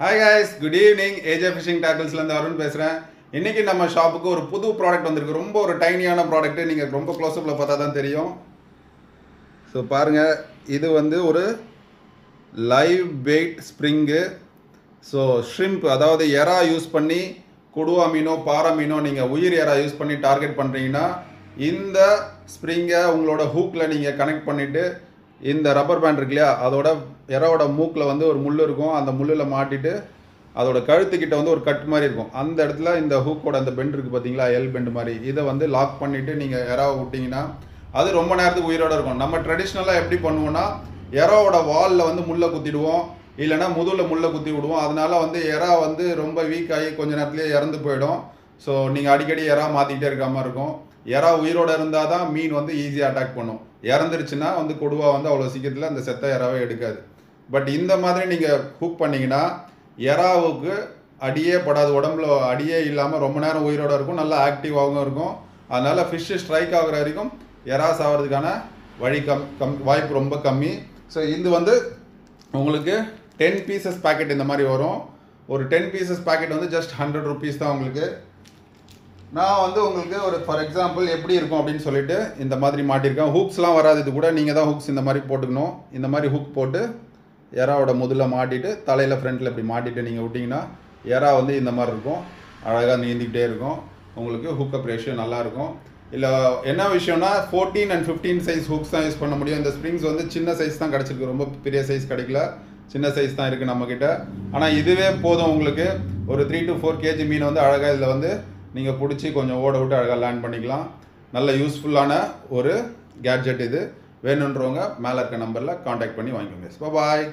Hi guys, good evening. AJ Fishing Tackles ல அருண் பேசுறேன். இன்னைக்கு நம்ம ஷாப்புக்கு ஒரு புது ப்ராடக்ட் வந்திருக்கு. ரொம்ப ஒரு டைனியான ப்ராடக்ட். நீங்க ரொம்ப க்ளோஸ் அப்ல பார்த்தா தான் தெரியும். ஸோ பாருங்க, இது வந்து ஒரு live weight spring. So shrimp, அதாவது எறா யூஸ் பண்ணி கொடுவா மீனோ பாறை மீனோ நீங்கள் உயிர் எறா யூஸ் பண்ணி டார்கெட் பண்ணுறீங்கன்னா இந்த ஸ்ப்ரிங்கை உங்களோட ஹூக்கில் நீங்கள் கனெக்ட் பண்ணிவிட்டு இந்த ரப்பர் பேண்ட் இருக்கு இல்லையா, அதோட எறாவோட மூக்கில் வந்து ஒரு முள் இருக்கும். அந்த முள்ளில் மாட்டிட்டு அதோட கழுத்துக்கிட்ட வந்து ஒரு கட் மாதிரி இருக்கும். அந்த இடத்துல இந்த ஹூக்கோட அந்த பெண்ட் இருக்குது பார்த்தீங்களா, எல் பெண்ட் மாதிரி, இதை வந்து லாக் பண்ணிவிட்டு நீங்கள் எறாவை விட்டிங்கன்னா அது ரொம்ப நேரத்துக்கு உயிரோடு இருக்கும். நம்ம ட்ரெடிஷ்னலாக எப்படி பண்ணுவோன்னா, எறாவோட வாலில் வந்து முள்ளை குத்திடுவோம், இல்லைனா முதுகில் முள்ளை குத்தி விடுவோம். அதனால வந்து எறா வந்து ரொம்ப வீக் ஆகி கொஞ்சம் நேரத்துலேயே இறந்து போயிடும். ஸோ நீங்கள் அடிக்கடி எறா மாற்றிக்கிட்டே இருக்க மாதிரி இருக்கும். எறா உயிரோடு இருந்தால் தான் மீன் வந்து ஈஸியாக அட்டாக் பண்ணும். இறந்துருச்சுன்னா வந்து கொடுவா வந்து அவ்வளோ சீக்கிரத்தில் அந்த செத்த எறாவே எடுக்காது. பட் இந்த மாதிரி நீங்கள் குக் பண்ணிங்கன்னா எறாவுக்கு அடியே படாது, உடம்புல அடியே இல்லாமல் ரொம்ப நேரம் உயிரோடு இருக்கும், நல்லா ஆக்டிவாகவும் இருக்கும். அதனால் ஃபிஷ்ஷு ஸ்ட்ரைக் ஆகுற வரைக்கும் எறா சாகிறதுக்கான வழி வாய்ப்பு ரொம்ப கம்மி. ஸோ இது வந்து உங்களுக்கு 10 பீசஸ் பேக்கெட் இந்த மாதிரி வரும். ஒரு 10 பீசஸ் பேக்கெட் வந்து ஜஸ்ட் 100 rupees தான் உங்களுக்கு. நான் வந்து உங்களுக்கு ஒரு ஃபார் எக்ஸாம்பிள் எப்படி இருக்கும் அப்படின்னு சொல்லிட்டு இந்த மாதிரி மாட்டியிருக்கேன். ஹூக்ஸ்லாம் வராது, இது கூட நீங்கள் தான் ஹூக்ஸ் இந்த மாதிரி போட்டுக்கணும். இந்த மாதிரி ஹூக் போட்டு எறாவோட முதல்ல மாட்டிட்டு தலையில் ஃப்ரண்ட்டில் இப்படி மாட்டிட்டு நீங்கள் விட்டிங்கன்னா எறா வந்து இந்த மாதிரி இருக்கும், அழகாக நீந்திக்கிட்டே இருக்கும். உங்களுக்கு ஹூக்கப் ரேஷியோ நல்லாயிருக்கும். இல்லை என்ன விஷயம்னா 14 and 15 சைஸ் ஹூக்ஸ் தான் யூஸ் பண்ண முடியும். இந்த ஸ்ப்ரிங்ஸ் வந்து சின்ன சைஸ் தான் கிடச்சிருக்கு, ரொம்ப பெரிய சைஸ் கிடைக்கல, சின்ன சைஸ் தான் இருக்குது நம்மக்கிட்ட. ஆனால் இதுவே போதும் உங்களுக்கு. ஒரு 3 to 4 kg மீன் வந்து அழகாக இதில் வந்து நீங்கள் பிடிச்சி கொஞ்சம் ஓட விட்டு அழகாக லேண்ட் பண்ணிக்கலாம். நல்ல யூஸ்ஃபுல்லான ஒரு கேட்ஜெட் இது. வேணுன்றவங்க மேலே இருக்க நம்பரில் காண்டாக்ட் பண்ணி வாங்கிக்கோங்க. பாய்.